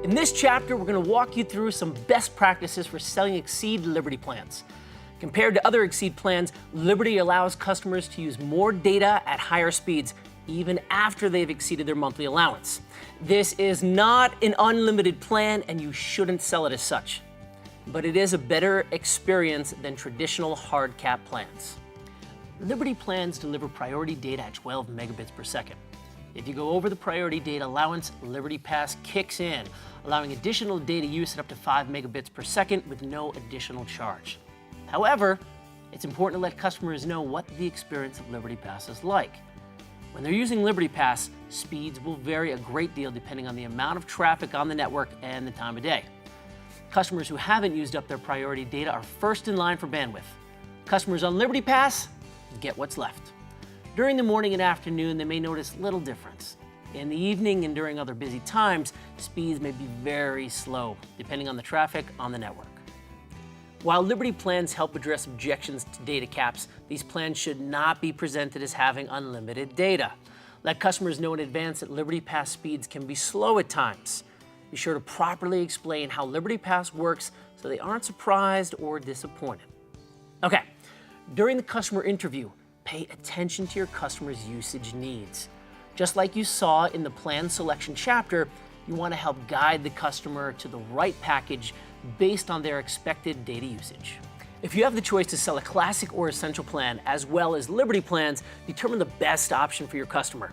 In this chapter, we're going to walk you through some best practices for selling Exede Liberty plans. Compared to other Exede plans, Liberty allows customers to use more data at higher speeds, even after they've exceeded their monthly allowance. This is not an unlimited plan, and you shouldn't sell it as such. But it is a better experience than traditional hard cap plans. Liberty plans deliver priority data at 12 megabits per second. If you go over the priority data allowance, Liberty Pass kicks in, allowing additional data use at up to 5 megabits per second with no additional charge. However, it's important to let customers know what the experience of Liberty Pass is like. When they're using Liberty Pass, speeds will vary a great deal depending on the amount of traffic on the network and the time of day. Customers who haven't used up their priority data are first in line for bandwidth. Customers on Liberty Pass get what's left. During the morning and afternoon, they may notice little difference. In the evening and during other busy times, speeds may be very slow, depending on the traffic on the network. While Liberty plans help address objections to data caps, these plans should not be presented as having unlimited data. Let customers know in advance that Liberty Pass speeds can be slow at times. Be sure to properly explain how Liberty Pass works so they aren't surprised or disappointed. Okay, during the customer interview, pay attention to your customer's usage needs. Just like you saw in the plan selection chapter, you want to help guide the customer to the right package based on their expected data usage. If you have the choice to sell a classic or essential plan as well as Liberty plans, determine the best option for your customer.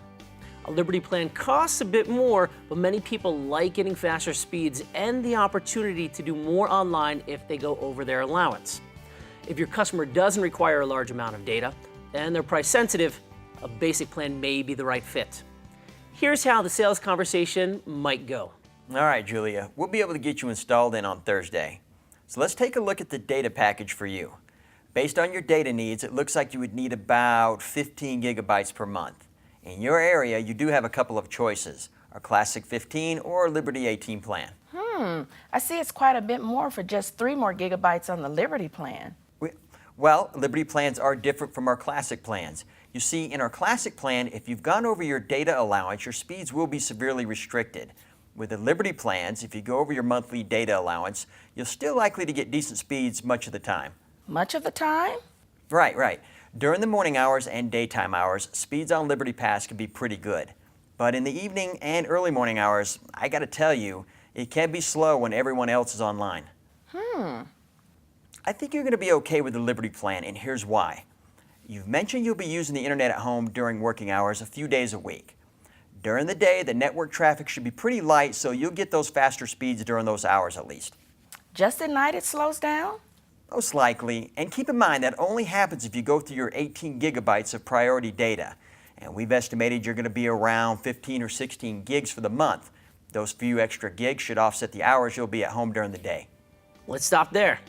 A Liberty plan costs a bit more, but many people like getting faster speeds and the opportunity to do more online if they go over their allowance. If your customer doesn't require a large amount of data and they're price sensitive, a basic plan may be the right fit. Here's how the sales conversation might go. All right, Julia, we'll be able to get you installed in on Thursday. So let's take a look at the data package for you. Based on your data needs, it looks like you would need about 15 gigabytes per month. In your area, you do have a couple of choices, our Classic 15 or Liberty 18 plan. I see it's quite a bit more for just 3 more gigabytes on the Liberty plan. Well, Liberty plans are different from our Classic plans. You see, in our Classic plan, if you've gone over your data allowance, your speeds will be severely restricted. With the Liberty plans, if you go over your monthly data allowance, you're still likely to get decent speeds much of the time. Much of the time? Right. During the morning hours and daytime hours, speeds on Liberty Pass can be pretty good. But in the evening and early morning hours, I gotta tell you, it can be slow when everyone else is online. I think you're gonna be okay with the Liberty plan, and here's why. You've mentioned you'll be using the internet at home during working hours a few days a week. During the day, the network traffic should be pretty light, so you'll get those faster speeds during those hours at least. Just at night it slows down? Most likely, and keep in mind that only happens if you go through your 18 gigabytes of priority data. And we've estimated you're going to be around 15 or 16 gigs for the month. Those few extra gigs should offset the hours you'll be at home during the day. Let's stop there.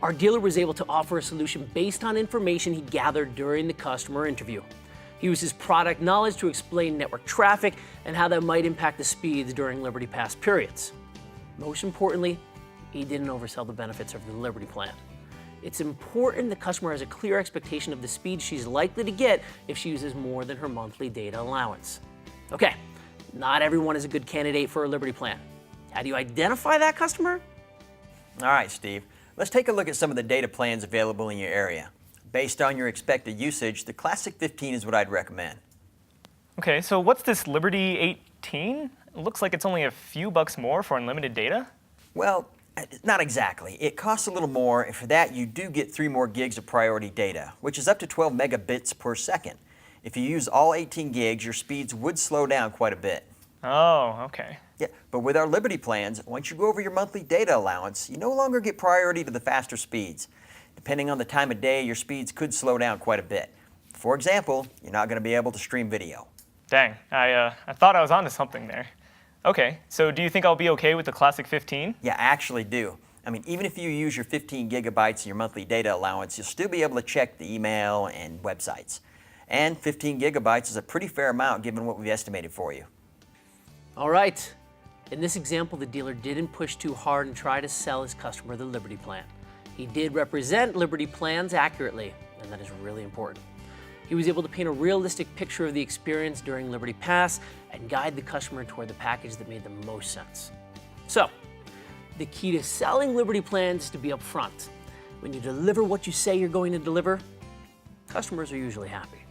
Our dealer was able to offer a solution based on information he gathered during the customer interview. He used his product knowledge to explain network traffic and how that might impact the speeds during Liberty Pass periods. Most importantly, he didn't oversell the benefits of the Liberty plan. It's important the customer has a clear expectation of the speed she's likely to get if she uses more than her monthly data allowance. Okay, not everyone is a good candidate for a Liberty plan. How do you identify that customer? All right, Steve. Let's take a look at some of the data plans available in your area. Based on your expected usage, the Classic 15 is what I'd recommend. Okay, so what's this Liberty 18? It looks like it's only a few bucks more for unlimited data. Well, not exactly. It costs a little more, and for that you do get 3 more gigs of priority data, which is up to 12 megabits per second. If you use all 18 gigs, your speeds would slow down quite a bit. Oh, okay. Yeah, but with our Liberty plans, once you go over your monthly data allowance, you no longer get priority to the faster speeds. Depending on the time of day, your speeds could slow down quite a bit. For example, you're not going to be able to stream video. Dang, I thought I was onto something there. Okay, so do you think I'll be okay with the Classic 15? Yeah, I actually do. I mean, even if you use your 15 gigabytes of your monthly data allowance, you'll still be able to check the email and websites. And 15 gigabytes is a pretty fair amount given what we've estimated for you. All right. In this example, the dealer didn't push too hard and try to sell his customer the Liberty plan. He did represent Liberty plans accurately, and that is really important. He was able to paint a realistic picture of the experience during Liberty Pass and guide the customer toward the package that made the most sense. So, the key to selling Liberty plans is to be upfront. When you deliver what you say you're going to deliver, customers are usually happy.